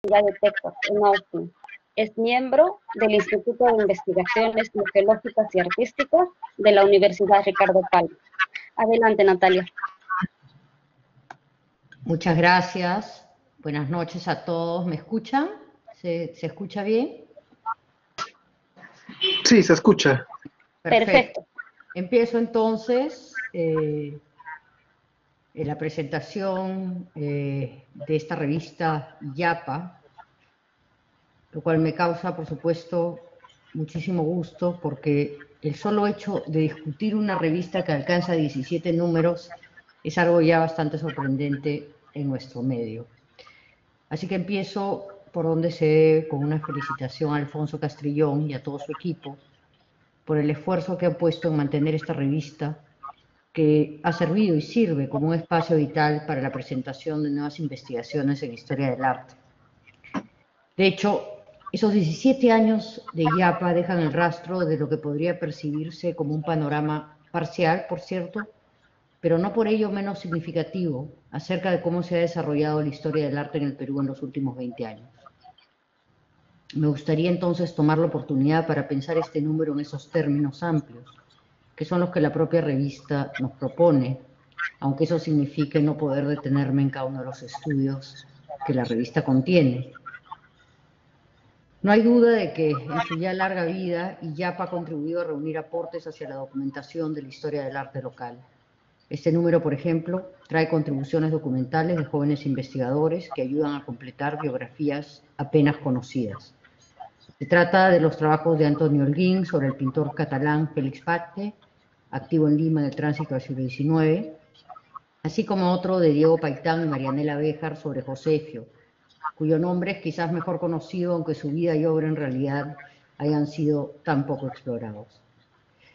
de Texas, en Austin. Es miembro del Instituto de Investigaciones Museológicas y Artísticas de la Universidad Ricardo Palma. Adelante, Natalia. Muchas gracias. Buenas noches a todos. ¿Me escuchan? ¿Se escucha bien? Sí, se escucha. Perfecto. Empiezo entonces la presentación de esta revista IAPA, lo cual me causa, por supuesto, muchísimo gusto, porque el solo hecho de discutir una revista que alcanza 17 números es algo ya bastante sorprendente en nuestro medio. Así que empiezo por donde se debe, con una felicitación a Alfonso Castrillón y a todo su equipo por el esfuerzo que han puesto en mantener esta revista, que ha servido y sirve como un espacio vital para la presentación de nuevas investigaciones en historia del arte. De hecho, esos 17 años de IAPA dejan el rastro de lo que podría percibirse como un panorama parcial, por cierto, pero no por ello menos significativo, acerca de cómo se ha desarrollado la historia del arte en el Perú en los últimos 20 años. Me gustaría entonces tomar la oportunidad para pensar este número en esos términos amplios, que son los que la propia revista nos propone, aunque eso signifique no poder detenerme en cada uno de los estudios que la revista contiene. No hay duda de que en su ya larga vida, IAPA ha contribuido a reunir aportes hacia la documentación de la historia del arte local. Este número, por ejemplo, trae contribuciones documentales de jóvenes investigadores que ayudan a completar biografías apenas conocidas. Se trata de los trabajos de Antonio Holguín sobre el pintor catalán Félix Batlle, activo en Lima en el tránsito del siglo XIX, así como otro de Diego Paitán y Marianela Béjar sobre Josefio, cuyo nombre es quizás mejor conocido, aunque su vida y obra en realidad hayan sido tan poco explorados.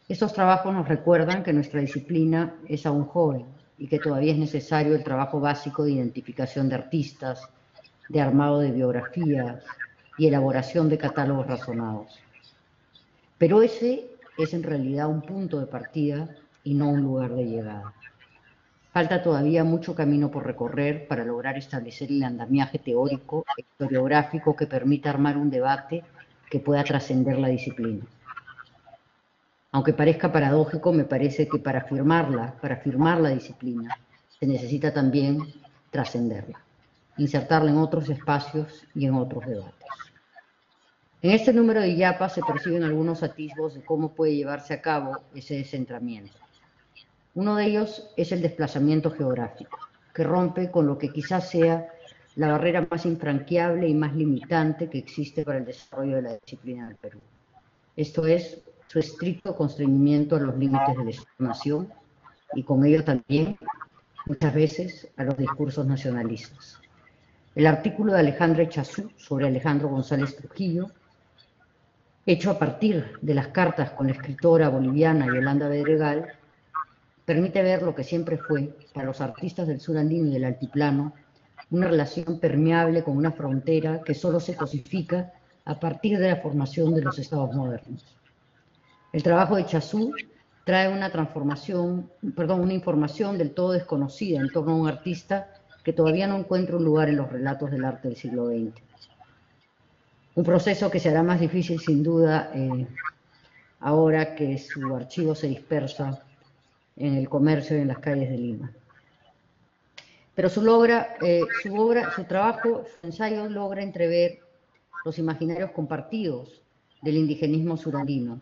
Estos trabajos nos recuerdan que nuestra disciplina es aún joven y que todavía es necesario el trabajo básico de identificación de artistas, de armado de biografías y elaboración de catálogos razonados. Pero ese es en realidad un punto de partida y no un lugar de llegada. Falta todavía mucho camino por recorrer para lograr establecer el andamiaje teórico e historiográfico que permita armar un debate que pueda trascender la disciplina. Aunque parezca paradójico, me parece que para afirmar la disciplina, se necesita también trascenderla, insertarla en otros espacios y en otros debates. En este número de IAPA se perciben algunos atisbos de cómo puede llevarse a cabo ese descentramiento. Uno de ellos es el desplazamiento geográfico, que rompe con lo que quizás sea la barrera más infranqueable y más limitante que existe para el desarrollo de la disciplina del Perú. Esto es su estricto constreñimiento a los límites de la Estado-nación y con ello también, muchas veces, a los discursos nacionalistas. El artículo de Alejandra Echazú sobre Alejandro González Trujillo, hecho a partir de las cartas con la escritora boliviana Yolanda Bedregal, permite ver lo que siempre fue, para los artistas del sur andino y del altiplano, una relación permeable con una frontera que solo se cosifica a partir de la formación de los estados modernos. El trabajo de Echazú trae una información del todo desconocida en torno a un artista que todavía no encuentra un lugar en los relatos del arte del siglo XX. Un proceso que se hará más difícil sin duda ahora que su archivo se dispersa en el comercio y en las calles de Lima. Pero su ensayo logra entrever los imaginarios compartidos del indigenismo surandino,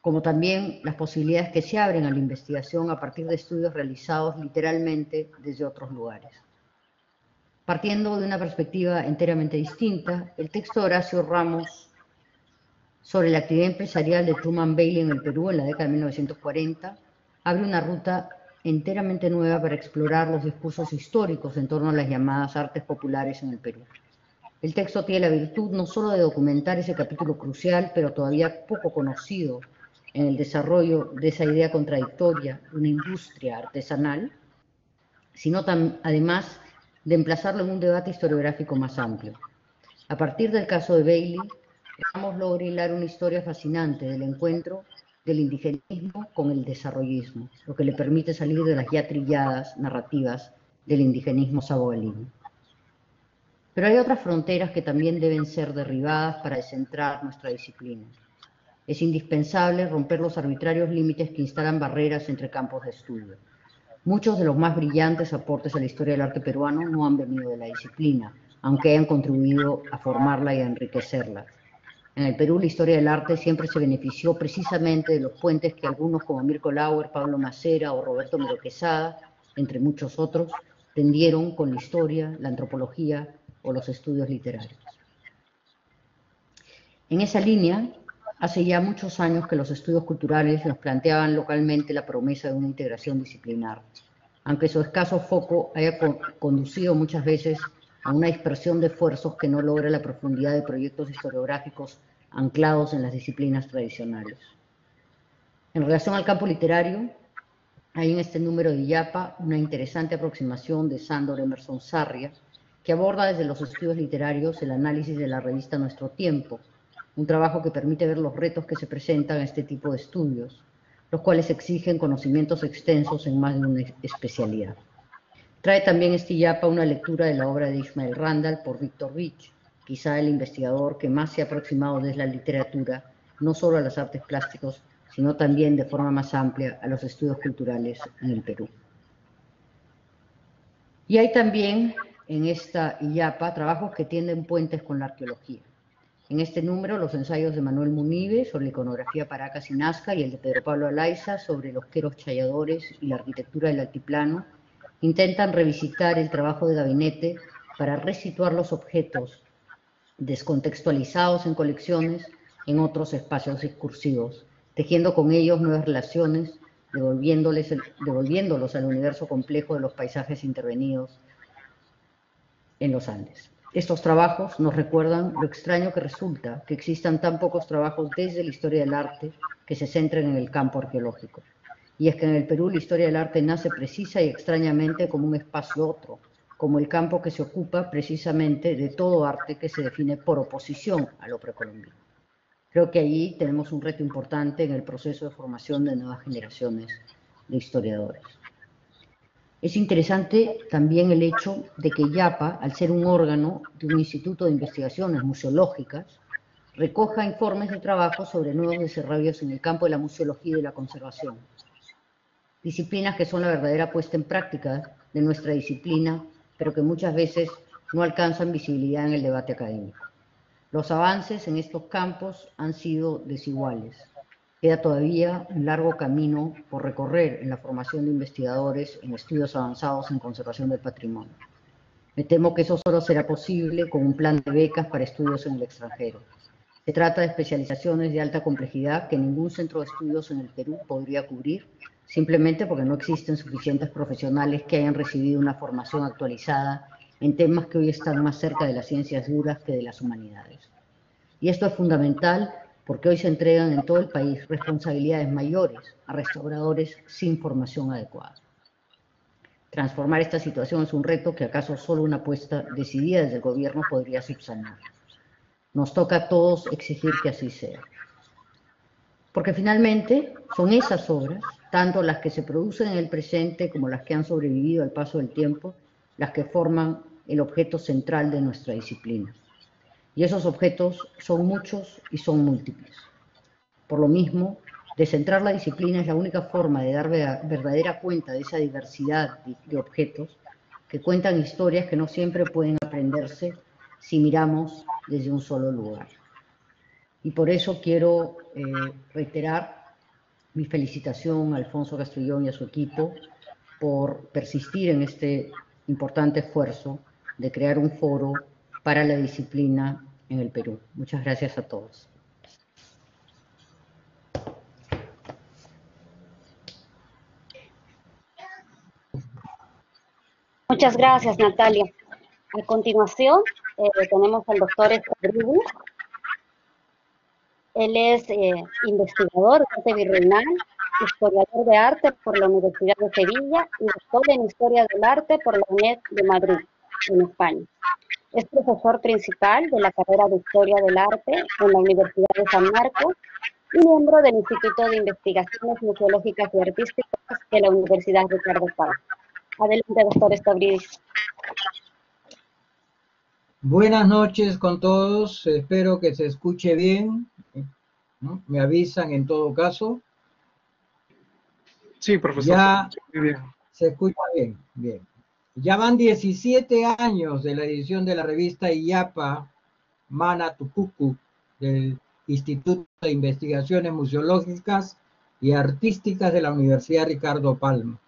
como también las posibilidades que se abren a la investigación a partir de estudios realizados literalmente desde otros lugares. Partiendo de una perspectiva enteramente distinta, el texto de Horacio Ramos sobre la actividad empresarial de Truman Bailey en el Perú en la década de 1940 abre una ruta enteramente nueva para explorar los discursos históricos en torno a las llamadas artes populares en el Perú. El texto tiene la virtud no solo de documentar ese capítulo crucial, pero todavía poco conocido en el desarrollo de esa idea contradictoria de una industria artesanal, sino además de emplazarlo en un debate historiográfico más amplio. A partir del caso de Bailey, Ramos logra hilar una historia fascinante del encuentro del indigenismo con el desarrollismo, lo que le permite salir de las ya trilladas narrativas del indigenismo sabogalino. Pero hay otras fronteras que también deben ser derribadas para descentrar nuestra disciplina. Es indispensable romper los arbitrarios límites que instalan barreras entre campos de estudio. Muchos de los más brillantes aportes a la historia del arte peruano no han venido de la disciplina, aunque hayan contribuido a formarla y a enriquecerla. En el Perú, la historia del arte siempre se benefició precisamente de los puentes que algunos como Mirko Lauer, Pablo Macera o Roberto Mero Quesada, entre muchos otros, tendieron con la historia, la antropología o los estudios literarios. En esa línea, hace ya muchos años que los estudios culturales nos planteaban localmente la promesa de una integración disciplinar, aunque su escaso foco haya conducido muchas veces a una dispersión de esfuerzos que no logra la profundidad de proyectos historiográficos anclados en las disciplinas tradicionales. En relación al campo literario, hay en este número de IAPA una interesante aproximación de Sándor Emerson Sarria, que aborda desde los estudios literarios el análisis de la revista Nuestro Tiempo, un trabajo que permite ver los retos que se presentan a este tipo de estudios, los cuales exigen conocimientos extensos en más de una especialidad. Trae también este IAPA una lectura de la obra de Ishmael Randall por Víctor Vich, quizá el investigador que más se ha aproximado desde la literatura, no solo a los artes plásticos, sino también de forma más amplia a los estudios culturales en el Perú. Y hay también en esta IAPA trabajos que tienden puentes con la arqueología. En este número, los ensayos de Manuel Munive sobre la iconografía Paracas y Nazca y el de Pedro Pablo Alaiza sobre los queros chayadores y la arquitectura del altiplano intentan revisitar el trabajo de gabinete para resituar los objetos descontextualizados en colecciones en otros espacios discursivos, tejiendo con ellos nuevas relaciones, devolviéndolos al universo complejo de los paisajes intervenidos en los Andes. Estos trabajos nos recuerdan lo extraño que resulta que existan tan pocos trabajos desde la historia del arte que se centren en el campo arqueológico. Y es que en el Perú la historia del arte nace precisa y extrañamente como un espacio otro, como el campo que se ocupa precisamente de todo arte que se define por oposición a lo precolombino. Creo que allí tenemos un reto importante en el proceso de formación de nuevas generaciones de historiadores. Es interesante también el hecho de que IAPA, al ser un órgano de un instituto de investigaciones museológicas, recoja informes de trabajo sobre nuevos desarrollos en el campo de la museología y de la conservación. Disciplinas que son la verdadera puesta en práctica de nuestra disciplina, pero que muchas veces no alcanzan visibilidad en el debate académico. Los avances en estos campos han sido desiguales. Queda todavía un largo camino por recorrer en la formación de investigadores en estudios avanzados en conservación del patrimonio. Me temo que eso solo será posible con un plan de becas para estudios en el extranjero. Se trata de especializaciones de alta complejidad que ningún centro de estudios en el Perú podría cubrir, simplemente porque no existen suficientes profesionales que hayan recibido una formación actualizada en temas que hoy están más cerca de las ciencias duras que de las humanidades. Y esto es fundamental porque hoy se entregan en todo el país responsabilidades mayores a restauradores sin formación adecuada. Transformar esta situación es un reto que acaso solo una apuesta decidida desde el gobierno podría subsanar. Nos toca a todos exigir que así sea. Porque finalmente son esas obras, tanto las que se producen en el presente como las que han sobrevivido al paso del tiempo, las que forman el objeto central de nuestra disciplina. Y esos objetos son muchos y son múltiples. Por lo mismo, descentrar la disciplina es la única forma de dar verdadera cuenta de esa diversidad de objetos que cuentan historias que no siempre pueden aprenderse si miramos desde un solo lugar. Y por eso quiero reiterar mi felicitación a Alfonso Castrillón y a su equipo por persistir en este importante esfuerzo de crear un foro para la disciplina en el Perú. Muchas gracias a todos. Muchas gracias, Natalia. A continuación, tenemos al doctor Escobrides. Él es investigador de arte virreinal, historiador de arte por la Universidad de Sevilla y doctor en Historia del Arte por la UNED de Madrid, en España. Es profesor principal de la carrera de Historia del Arte en la Universidad de San Marcos y miembro del Instituto de Investigaciones Museológicas y Artísticas de la Universidad Ricardo Palma. Adelante, doctor Escobrides. Buenas noches con todos, espero que se escuche bien, ¿no? Me avisan en todo caso. Sí, profesor, Ya muy bien. se escucha bien, bien. Ya van 17 años de la edición de la revista IAPA Mana Tucucu del Instituto de Investigaciones Museológicas y Artísticas de la Universidad Ricardo Palma.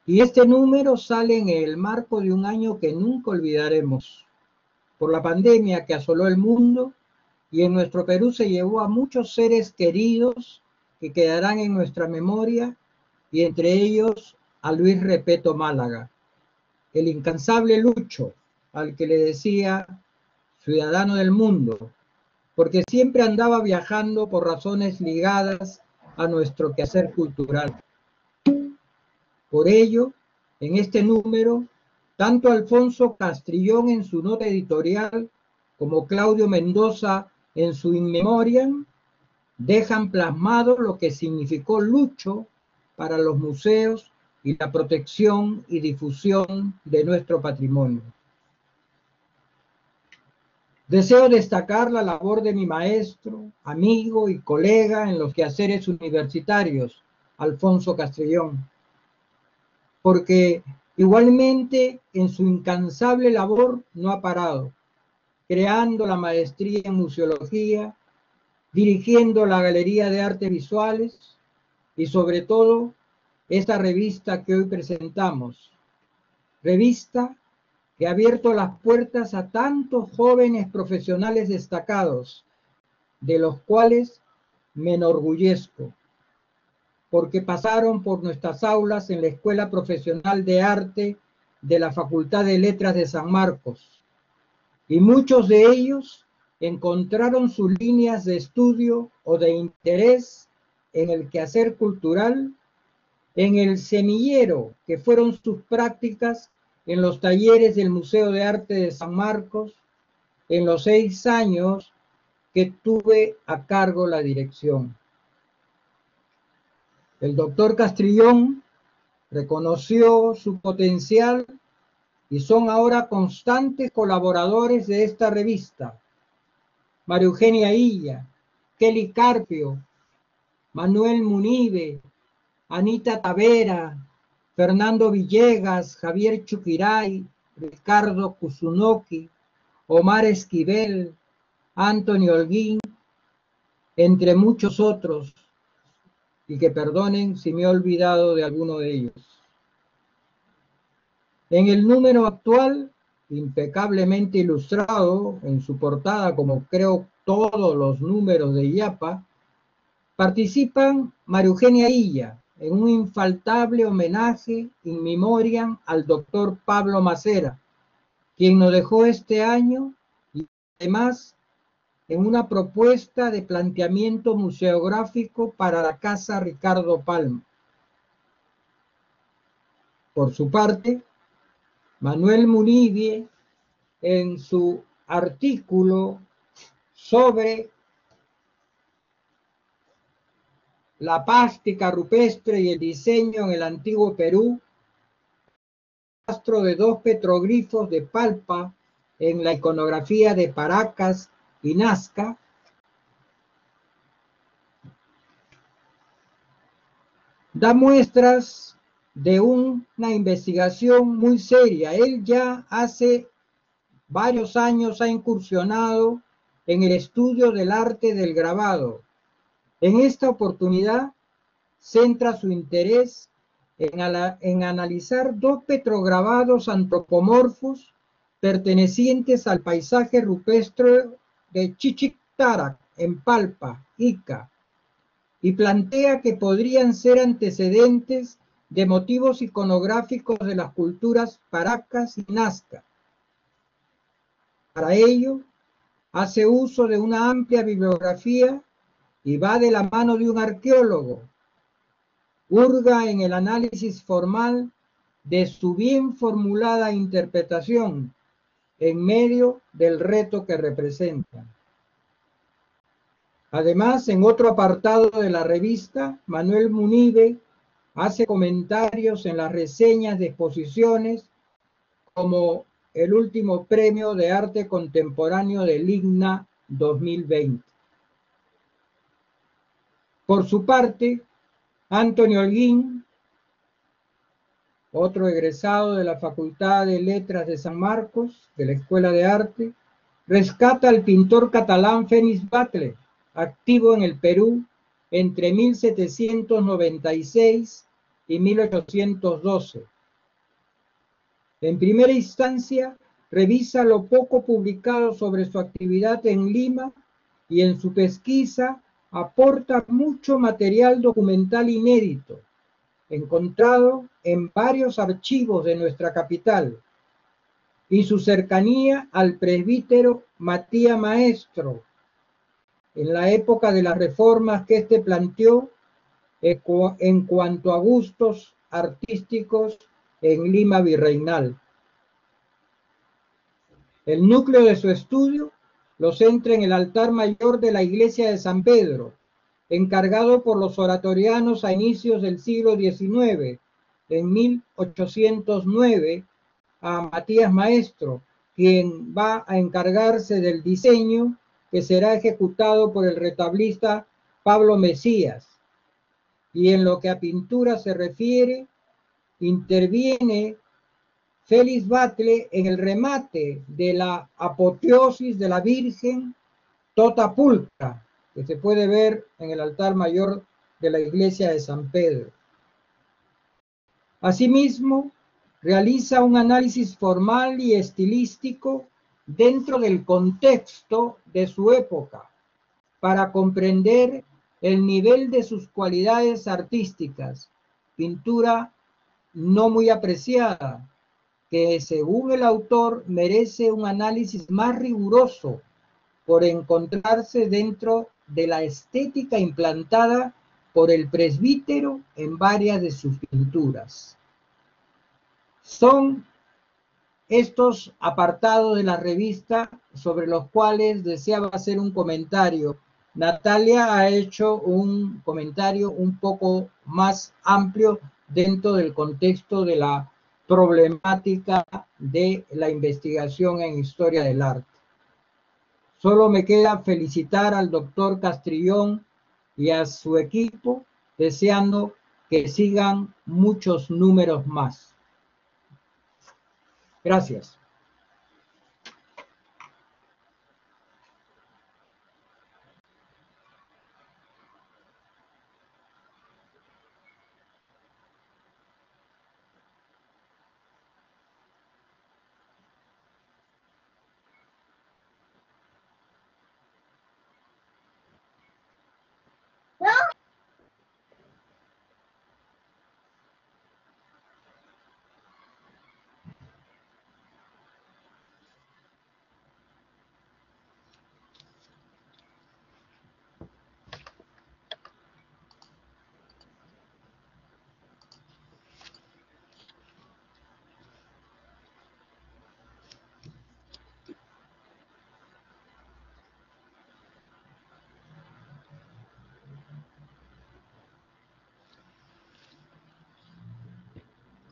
Y este número sale en el marco de un año que nunca olvidaremos, por la pandemia que asoló el mundo y en nuestro Perú se llevó a muchos seres queridos que quedarán en nuestra memoria y entre ellos a Luis Repeto Málaga, el incansable Lucho, al que le decía ciudadano del mundo, porque siempre andaba viajando por razones ligadas a nuestro quehacer cultural. Por ello, en este número, tanto Alfonso Castrillón en su nota editorial como Claudio Mendoza en su In Memoriam dejan plasmado lo que significó Lucho para los museos y la protección y difusión de nuestro patrimonio. Deseo destacar la labor de mi maestro, amigo y colega en los quehaceres universitarios, Alfonso Castrillón, porque igualmente en su incansable labor no ha parado, creando la maestría en museología, dirigiendo la Galería de Artes Visuales y sobre todo esta revista que hoy presentamos, revista que ha abierto las puertas a tantos jóvenes profesionales destacados, de los cuales me enorgullezco, porque pasaron por nuestras aulas en la Escuela Profesional de Arte de la Facultad de Letras de San Marcos, y muchos de ellos encontraron sus líneas de estudio o de interés en el quehacer cultural, en el semillero que fueron sus prácticas en los talleres del Museo de Arte de San Marcos, en los 6 años que tuve a cargo la dirección. El doctor Castrillón reconoció su potencial y son ahora constantes colaboradores de esta revista. María Eugenia Illa, Kelly Carpio, Manuel Munive, Anita Tavera, Fernando Villegas, Javier Chuquiray, Ricardo Kusunoki, Omar Esquivel, Antonio Holguín, entre muchos otros, y que perdonen si me he olvidado de alguno de ellos. En el número actual, impecablemente ilustrado en su portada, como creo todos los números de IAPA, participan María Eugenia Illa en un infaltable homenaje in memoriam al doctor Pablo Macera, quien nos dejó este año, y además en una propuesta de planteamiento museográfico para la Casa Ricardo Palma. Por su parte, Manuel Munivie, en su artículo sobre la plástica rupestre y el diseño en el antiguo Perú, rastro de 2 petroglifos de Palpa en la iconografía de Paracas y Nazca, da muestras de una investigación muy seria. Él ya hace varios años ha incursionado en el estudio del arte del grabado. En esta oportunidad centra su interés en analizar 2 petrograbados antropomorfos pertenecientes al paisaje rupestre de Chichictarac, en Palpa, Ica, y plantea que podrían ser antecedentes de motivos iconográficos de las culturas Paracas y Nazca. Para ello, hace uso de una amplia bibliografía y va de la mano de un arqueólogo. Hurga en el análisis formal de su bien formulada interpretación en medio del reto que representa. Además, en otro apartado de la revista, Manuel Munive hace comentarios en las reseñas de exposiciones como el último premio de arte contemporáneo del IGNA 2020. Por su parte, Antonio Holguín, otro egresado de la Facultad de Letras de San Marcos, de la Escuela de Arte, rescata al pintor catalán Félix Batlle, activo en el Perú entre 1796 y 1812. En primera instancia, revisa lo poco publicado sobre su actividad en Lima y en su pesquisa aporta mucho material documental inédito, encontrado en varios archivos de nuestra capital, y su cercanía al presbítero Matías Maestro, en la época de las reformas que éste planteó en cuanto a gustos artísticos en Lima virreinal. El núcleo de su estudio lo centra en el altar mayor de la iglesia de San Pedro, encargado por los oratorianos a inicios del siglo XIX, en 1809, a Matías Maestro, quien va a encargarse del diseño que será ejecutado por el retablista Pablo Mesías. Y en lo que a pintura se refiere, interviene Félix Batlle en el remate de la apoteosis de la Virgen Tota Pulcra, que se puede ver en el altar mayor de la iglesia de San Pedro. Asimismo, realiza un análisis formal y estilístico dentro del contexto de su época para comprender el nivel de sus cualidades artísticas, pintura no muy apreciada, que según el autor merece un análisis más riguroso por encontrarse dentro de la estética implantada por el presbítero en varias de sus pinturas. Son estos apartados de la revista sobre los cuales deseaba hacer un comentario. Natalia ha hecho un comentario un poco más amplio dentro del contexto de la problemática de la investigación en historia del arte. Solo me queda felicitar al doctor Castrillón y a su equipo, deseando que sigan muchos números más. Gracias.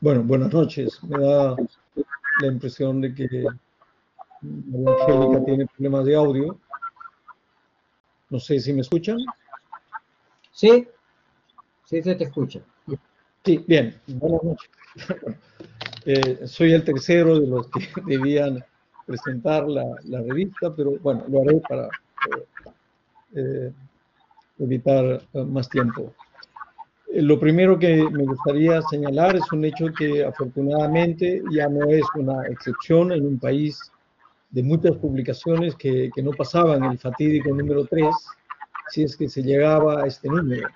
Bueno, buenas noches. Me da la impresión de que Angélica tiene problemas de audio. No sé si me escuchan. Sí, sí se te escucha. Sí, bien. Buenas noches. Soy el tercero de los que debían presentar la revista, pero bueno, lo haré para evitar más tiempo. Lo primero que me gustaría señalar es un hecho que afortunadamente ya no es una excepción en un país de muchas publicaciones que no pasaban el fatídico número 3, si es que se llegaba a este número.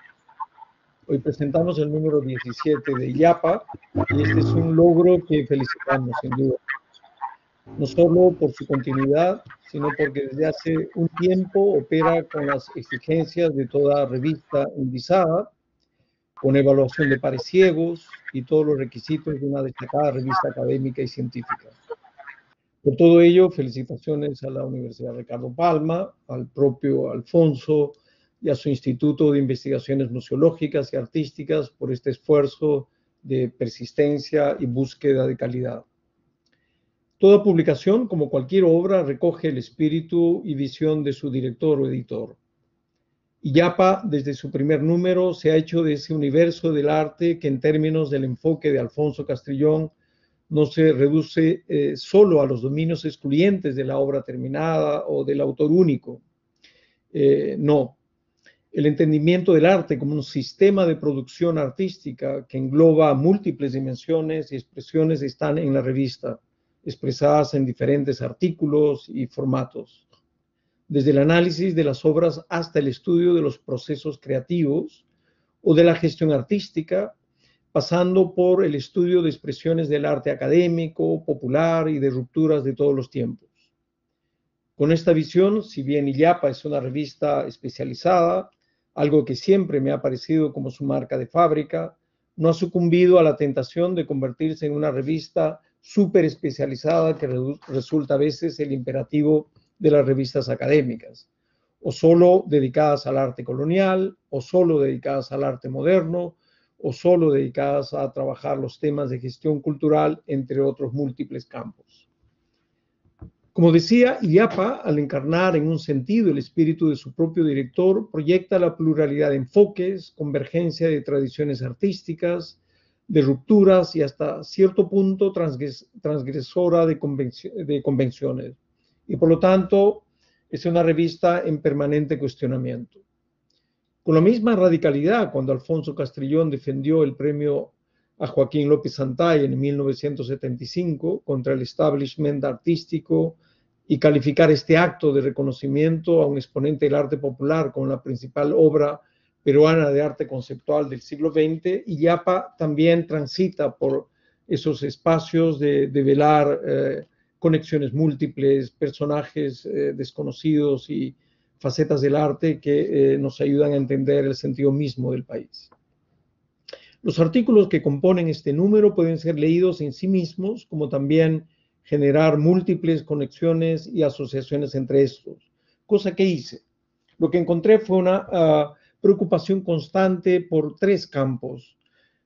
Hoy presentamos el número 17 de IAPA y este es un logro que felicitamos sin duda. No solo por su continuidad, sino porque desde hace un tiempo opera con las exigencias de toda revista indizada, con evaluación de pares ciegos y todos los requisitos de una destacada revista académica y científica. Por todo ello, felicitaciones a la Universidad Ricardo Palma, al propio Alfonso y a su Instituto de Investigaciones Museológicas y Artísticas por este esfuerzo de persistencia y búsqueda de calidad. Toda publicación, como cualquier obra, recoge el espíritu y visión de su director o editor. Illapa, desde su primer número, se ha hecho de ese universo del arte que, en términos del enfoque de Alfonso Castrillón, no se reduce solo a los dominios excluyentes de la obra terminada o del autor único. No. El entendimiento del arte como un sistema de producción artística que engloba múltiples dimensiones y expresiones están en la revista, expresadas en diferentes artículos y formatos. Desde el análisis de las obras hasta el estudio de los procesos creativos o de la gestión artística, pasando por el estudio de expresiones del arte académico, popular y de rupturas de todos los tiempos. Con esta visión, si bien Illapa es una revista especializada, algo que siempre me ha parecido como su marca de fábrica, no ha sucumbido a la tentación de convertirse en una revista súper especializada que resulta a veces el imperativo de las revistas académicas, o solo dedicadas al arte colonial, o solo dedicadas al arte moderno, o solo dedicadas a trabajar los temas de gestión cultural, entre otros múltiples campos. Como decía, Illapa, al encarnar en un sentido el espíritu de su propio director, proyecta la pluralidad de enfoques, convergencia de tradiciones artísticas, de rupturas y hasta cierto punto transgresora de convenciones. Y por lo tanto, es una revista en permanente cuestionamiento. Con la misma radicalidad, cuando Alfonso Castrillón defendió el premio a Joaquín López Santay en 1975 contra el establishment artístico y calificar este acto de reconocimiento a un exponente del arte popular como la principal obra peruana de arte conceptual del siglo XX, Illapa también transita por esos espacios de velar conexiones múltiples, personajes desconocidos y facetas del arte que nos ayudan a entender el sentido mismo del país. Los artículos que componen este número pueden ser leídos en sí mismos, como también generar múltiples conexiones y asociaciones entre estos, cosa que hice. Lo que encontré fue una preocupación constante por tres campos.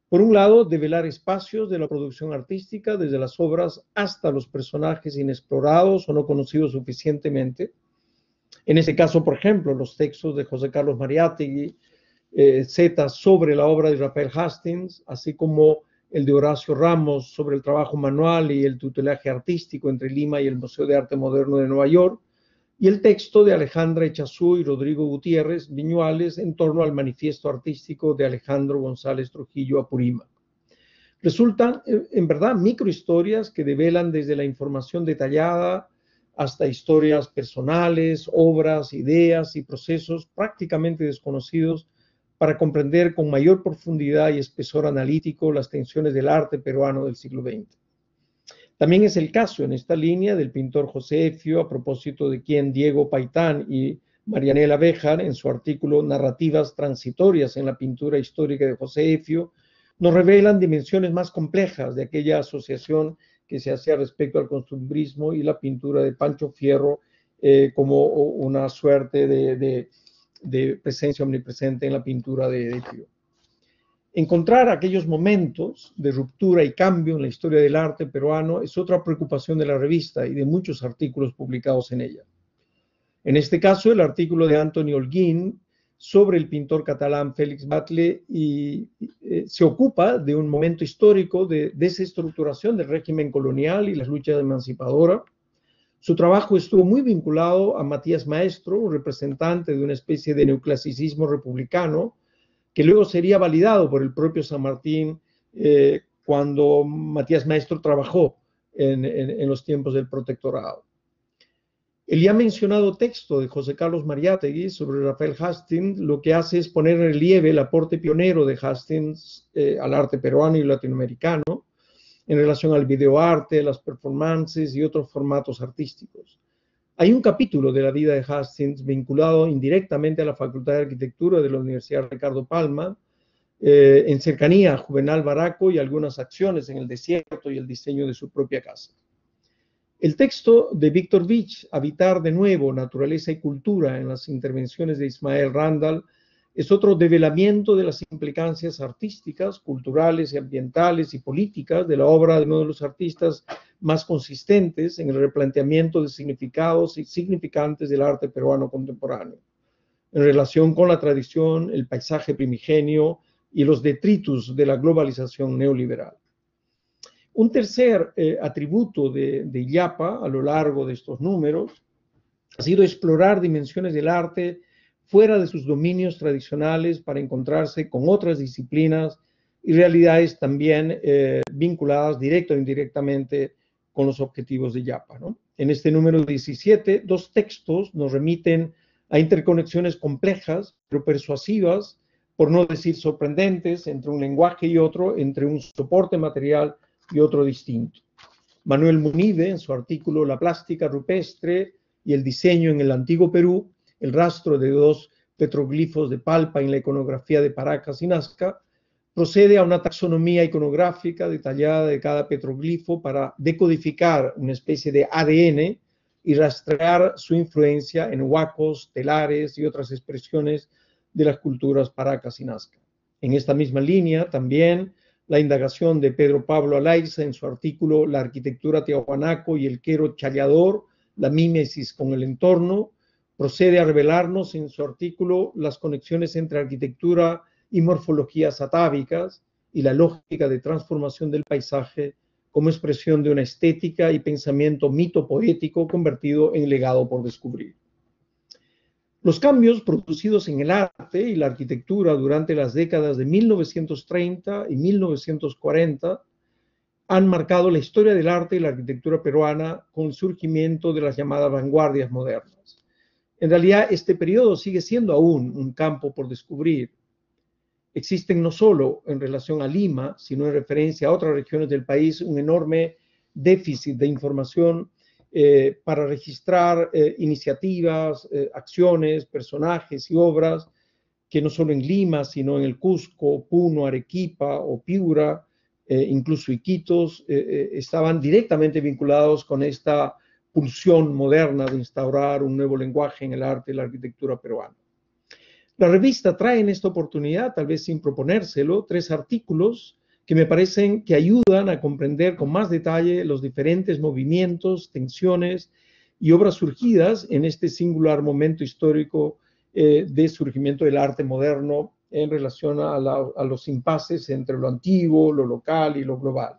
Por un lado, develar espacios de la producción artística, desde las obras hasta los personajes inexplorados o no conocidos suficientemente. En este caso, por ejemplo, los textos de José Carlos Mariátegui, Z sobre la obra de Rafael Hastings, así como el de Horacio Ramos sobre el trabajo manual y el tutelaje artístico entre Lima y el Museo de Arte Moderno de Nueva York, y el texto de Alejandra Echazú y Rodrigo Gutiérrez Viñuales en torno al manifiesto artístico de Alejandro González Trujillo Apurímac. Resultan, en verdad, microhistorias que develan desde la información detallada hasta historias personales, obras, ideas y procesos prácticamente desconocidos para comprender con mayor profundidad y espesor analítico las tensiones del arte peruano del siglo XX. También es el caso en esta línea del pintor José Effio, a propósito de quien Diego Paitán y Marianela Béjar, en su artículo Narrativas transitorias en la pintura histórica de José Effio, nos revelan dimensiones más complejas de aquella asociación que se hacía respecto al costumbrismo y la pintura de Pancho Fierro como una suerte de presencia omnipresente en la pintura de Effio. Encontrar aquellos momentos de ruptura y cambio en la historia del arte peruano es otra preocupación de la revista y de muchos artículos publicados en ella. En este caso, el artículo de Anthony Holguín sobre el pintor catalán Félix Batlle se ocupa de un momento histórico de desestructuración del régimen colonial y las luchas emancipadoras. Su trabajo estuvo muy vinculado a Matías Maestro, un representante de una especie de neoclasicismo republicano, que luego sería validado por el propio San Martín cuando Matías Maestro trabajó en los tiempos del protectorado. El ya mencionado texto de José Carlos Mariátegui sobre Rafael Hastings lo que hace es poner en relieve el aporte pionero de Hastings al arte peruano y latinoamericano en relación al videoarte, las performances y otros formatos artísticos. Hay un capítulo de la vida de Hastings vinculado indirectamente a la Facultad de Arquitectura de la Universidad Ricardo Palma, en cercanía a Juvenal Baraco y algunas acciones en el desierto y el diseño de su propia casa. El texto de Víctor Vich, Habitar de nuevo, naturaleza y cultura, en las intervenciones de Ismael Randall, es otro develamiento de las implicancias artísticas, culturales y ambientales y políticas de la obra de uno de los artistas más consistentes en el replanteamiento de significados y significantes del arte peruano contemporáneo, en relación con la tradición, el paisaje primigenio y los detritus de la globalización neoliberal. Un tercer atributo de Illapa a lo largo de estos números ha sido explorar dimensiones del arte fuera de sus dominios tradicionales para encontrarse con otras disciplinas y realidades también vinculadas directa o indirectamente con los objetivos de Illapa, ¿no? En este número 17, dos textos nos remiten a interconexiones complejas, pero persuasivas, por no decir sorprendentes, entre un lenguaje y otro, entre un soporte material y otro distinto. Manuel Munive, en su artículo La plástica rupestre y el diseño en el antiguo Perú, el rastro de dos petroglifos de Palpa en la iconografía de Paracas y Nazca, procede a una taxonomía iconográfica detallada de cada petroglifo para decodificar una especie de ADN y rastrear su influencia en huacos, telares y otras expresiones de las culturas Paracas y Nazca. En esta misma línea, también la indagación de Pedro Pablo Alaiza en su artículo La arquitectura tiahuanaco y el quero challador, la mímesis con el entorno, procede a revelarnos en su artículo las conexiones entre arquitectura y morfologías atávicas y la lógica de transformación del paisaje como expresión de una estética y pensamiento mito-poético convertido en legado por descubrir. Los cambios producidos en el arte y la arquitectura durante las décadas de 1930 y 1940 han marcado la historia del arte y la arquitectura peruana con el surgimiento de las llamadas vanguardias modernas. En realidad, este periodo sigue siendo aún un campo por descubrir. Existen no solo en relación a Lima, sino en referencia a otras regiones del país, un enorme déficit de información para registrar iniciativas, acciones, personajes y obras que no solo en Lima, sino en el Cusco, Puno, Arequipa o Piura, incluso Iquitos, estaban directamente vinculados con esta pulsión moderna de instaurar un nuevo lenguaje en el arte y la arquitectura peruana. La revista trae en esta oportunidad, tal vez sin proponérselo, 3 artículos que me parecen que ayudan a comprender con más detalle los diferentes movimientos, tensiones y obras surgidas en este singular momento histórico de surgimiento del arte moderno en relación a los impases entre lo antiguo, lo local y lo global.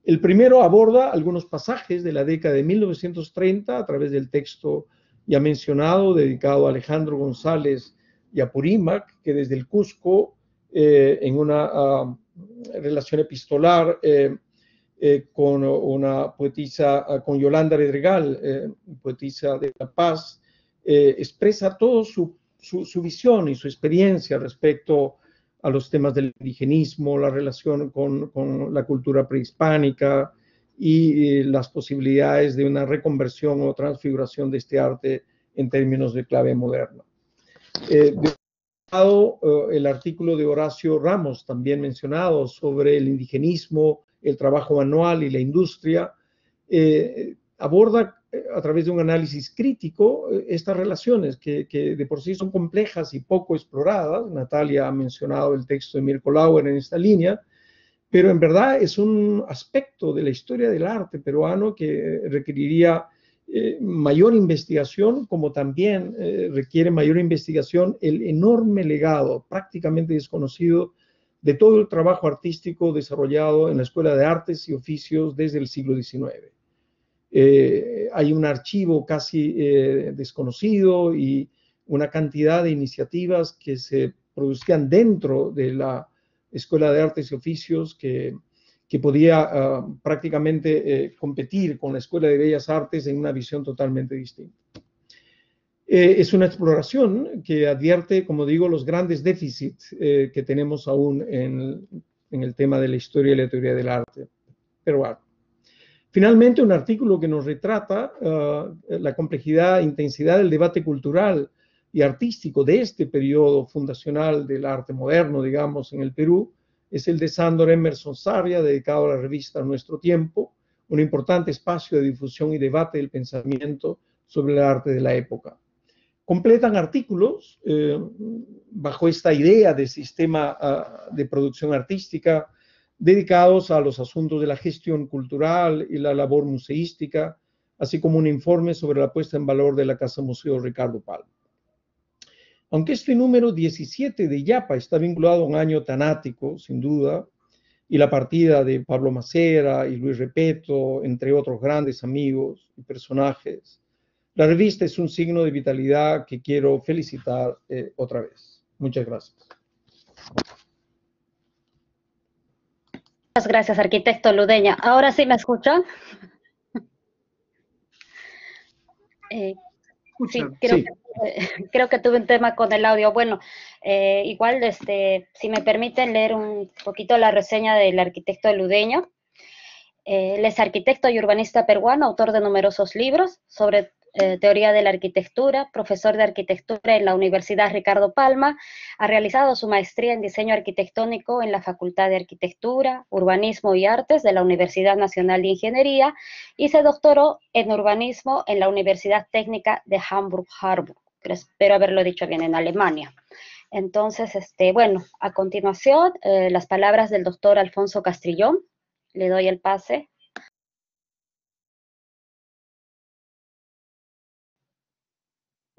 El primero aborda algunos pasajes de la década de 1930 a través del texto ya mencionado, dedicado a Alejandro González y Apurímac, que desde el Cusco, en una relación epistolar con una poetisa, con Yolanda Redregal, poetisa de La Paz, expresa toda su visión y su experiencia respecto a los temas del indigenismo, la relación con la cultura prehispánica y las posibilidades de una reconversión o transfiguración de este arte en términos de clave moderna. De otro lado, el artículo de Horacio Ramos, también mencionado, sobre el indigenismo, el trabajo manual y la industria, aborda a través de un análisis crítico estas relaciones que de por sí son complejas y poco exploradas. Natalia ha mencionado el texto de Mirko Lauer en esta línea, pero en verdad es un aspecto de la historia del arte peruano que requeriría mayor investigación, como también requiere mayor investigación el enorme legado prácticamente desconocido de todo el trabajo artístico desarrollado en la Escuela de Artes y Oficios desde el siglo XIX. Hay un archivo casi desconocido y una cantidad de iniciativas que se producían dentro de la Escuela de Artes y Oficios que podía prácticamente competir con la Escuela de Bellas Artes en una visión totalmente distinta. Es una exploración que advierte, como digo, los grandes déficits que tenemos aún en el tema de la historia y la teoría del arte peruano. Finalmente, un artículo que nos retrata la complejidad e intensidad del debate cultural y artístico de este periodo fundacional del arte moderno, digamos, en el Perú, es el de Sándor Emerson Sarria, dedicado a la revista Nuestro Tiempo, un importante espacio de difusión y debate del pensamiento sobre el arte de la época. completan artículos bajo esta idea de sistema de producción artística dedicados a los asuntos de la gestión cultural y la labor museística, así como un informe sobre la puesta en valor de la Casa Museo Ricardo Palma. Aunque este número 17 de IAPA está vinculado a un año tanático, sin duda, y la partida de Pablo Macera y Luis Repeto, entre otros grandes amigos y personajes, la revista es un signo de vitalidad que quiero felicitar otra vez. Muchas gracias. Muchas gracias, arquitecto Ludeña. ¿Ahora sí me escuchan? Sí, creo que tuve un tema con el audio. Bueno, igual, si me permiten leer un poquito la reseña del arquitecto Ludeño. Él es arquitecto y urbanista peruano, autor de numerosos libros sobre teoría de la arquitectura, profesor de arquitectura en la Universidad Ricardo Palma, ha realizado su maestría en diseño arquitectónico en la Facultad de Arquitectura, Urbanismo y Artes de la Universidad Nacional de Ingeniería y se doctoró en urbanismo en la Universidad Técnica de Hamburg-Harburg, que espero haberlo dicho bien, en Alemania. Entonces, bueno, a continuación, las palabras del doctor Alfonso Castrillón. Le doy el pase.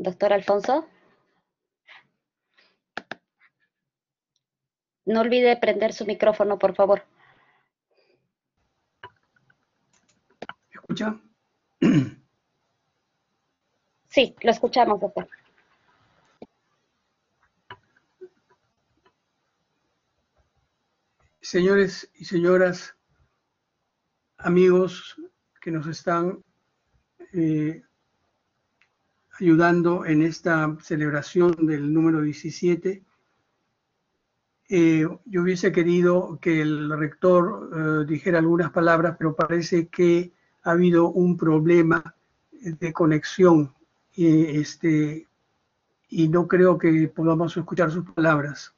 Doctor Alfonso. No olvide prender su micrófono, por favor. ¿Me escucha? Sí, lo escuchamos, doctor. Señores y señoras, amigos que nos están ayudando en esta celebración del número 17, yo hubiese querido que el rector dijera algunas palabras, pero parece que ha habido un problema de conexión y no creo que podamos escuchar sus palabras.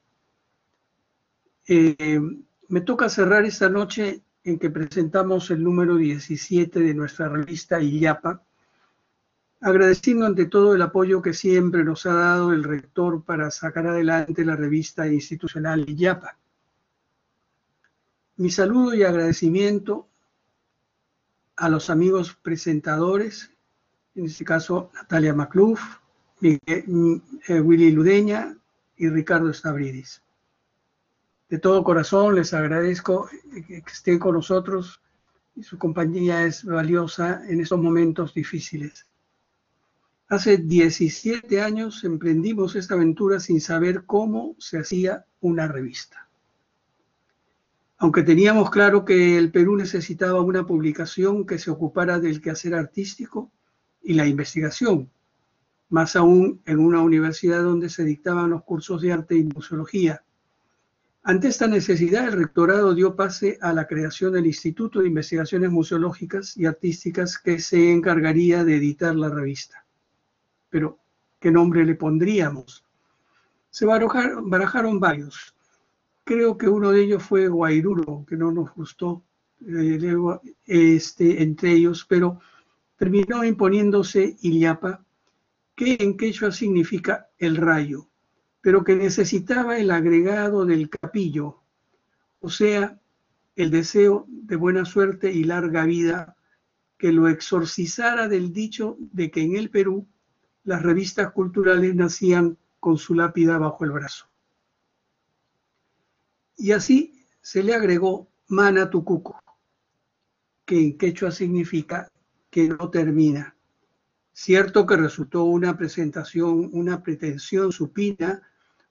Me toca cerrar esta noche en que presentamos el número 17 de nuestra revista IAPA, agradeciendo ante todo el apoyo que siempre nos ha dado el rector para sacar adelante la revista institucional IAPA. Mi saludo y agradecimiento a los amigos presentadores, en este caso Natalia Macluf, Willy Ludeña y Ricardo Stavridis. De todo corazón les agradezco que estén con nosotros y su compañía es valiosa en estos momentos difíciles. Hace 17 años emprendimos esta aventura sin saber cómo se hacía una revista. Aunque teníamos claro que el Perú necesitaba una publicación que se ocupara del quehacer artístico y la investigación, más aún en una universidad donde se dictaban los cursos de arte y museología. Ante esta necesidad, el rectorado dio pase a la creación del Instituto de Investigaciones Museológicas y Artísticas que se encargaría de editar la revista. Pero, ¿qué nombre le pondríamos? Se barajaron varios. Creo que uno de ellos fue Guairuro, que no nos gustó entre ellos, pero terminó imponiéndose Illapa, que en quechua significa el rayo, pero que necesitaba el agregado del capillo, o sea, el deseo de buena suerte y larga vida que lo exorcizara del dicho de que en el Perú las revistas culturales nacían con su lápida bajo el brazo. Y así se le agregó Mana Tucuco, que en quechua significa que no termina. Cierto que resultó una presentación, una pretensión supina,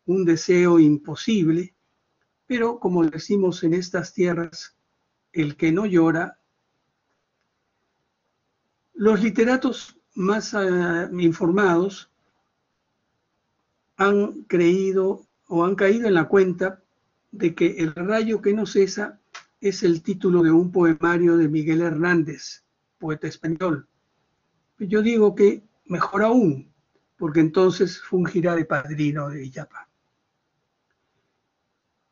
un deseo imposible, pero como decimos en estas tierras, el que no llora. Los literatos más informados han creído o han caído en la cuenta de que El rayo que no cesa es el título de un poemario de Miguel Hernández, poeta español. Yo digo que mejor aún, porque entonces fungirá de padrino de Illapa.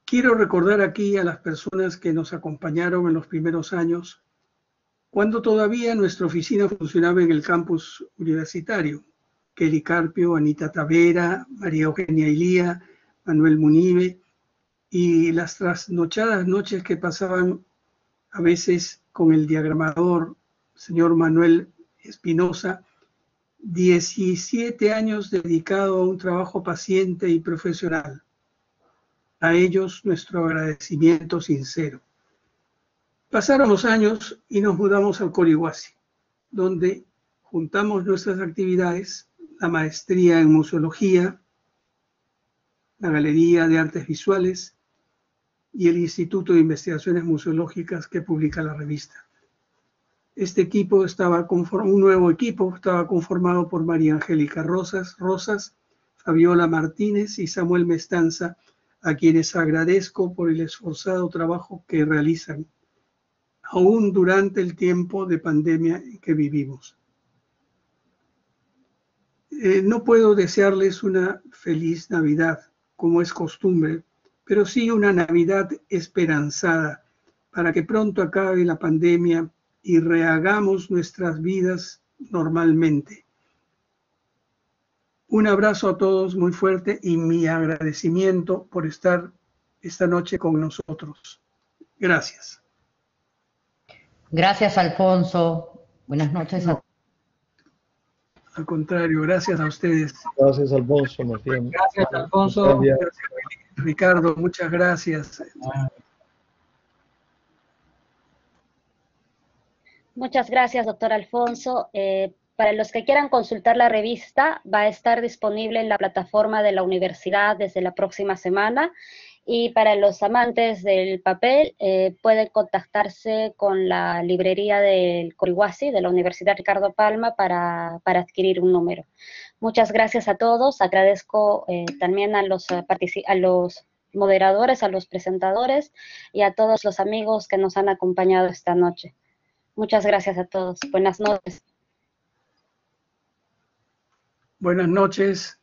Quiero recordar aquí a las personas que nos acompañaron en los primeros años, cuando todavía nuestra oficina funcionaba en el campus universitario, Kelly Carpio, Anita Tavera, María Eugenia Ilía, Manuel Munive, y las trasnochadas noches que pasaban a veces con el diagramador, señor Manuel Espinosa, 17 años dedicado a un trabajo paciente y profesional. A ellos nuestro agradecimiento sincero. Pasaron los años y nos mudamos al Corihuasi, donde juntamos nuestras actividades, la maestría en museología, la Galería de Artes Visuales y el Instituto de Investigaciones Museológicas que publica la revista. Este equipo un nuevo equipo estaba conformado por María Angélica Rosas, Fabiola Martínez y Samuel Mestanza, a quienes agradezco por el esforzado trabajo que realizan, aún durante el tiempo de pandemia que vivimos. No puedo desearles una feliz Navidad, como es costumbre, pero sí una Navidad esperanzada, para que pronto acabe la pandemia y rehagamos nuestras vidas normalmente. Un abrazo a todos muy fuerte y mi agradecimiento por estar esta noche con nosotros. Gracias. Gracias, Alfonso. Buenas noches a todos. Al contrario, gracias a ustedes. Gracias, Alfonso, más bien. Gracias, Alfonso. Gracias, Ricardo, muchas gracias. Muchas gracias, doctor Alfonso. Para los que quieran consultar la revista, va a estar disponible en la plataforma de la universidad desde la próxima semana. Y para los amantes del papel, pueden contactarse con la librería del Corihuasi, de la Universidad Ricardo Palma, para adquirir un número. Muchas gracias a todos. Agradezco también a los moderadores, a los presentadores y a todos los amigos que nos han acompañado esta noche. Muchas gracias a todos. Buenas noches. Buenas noches.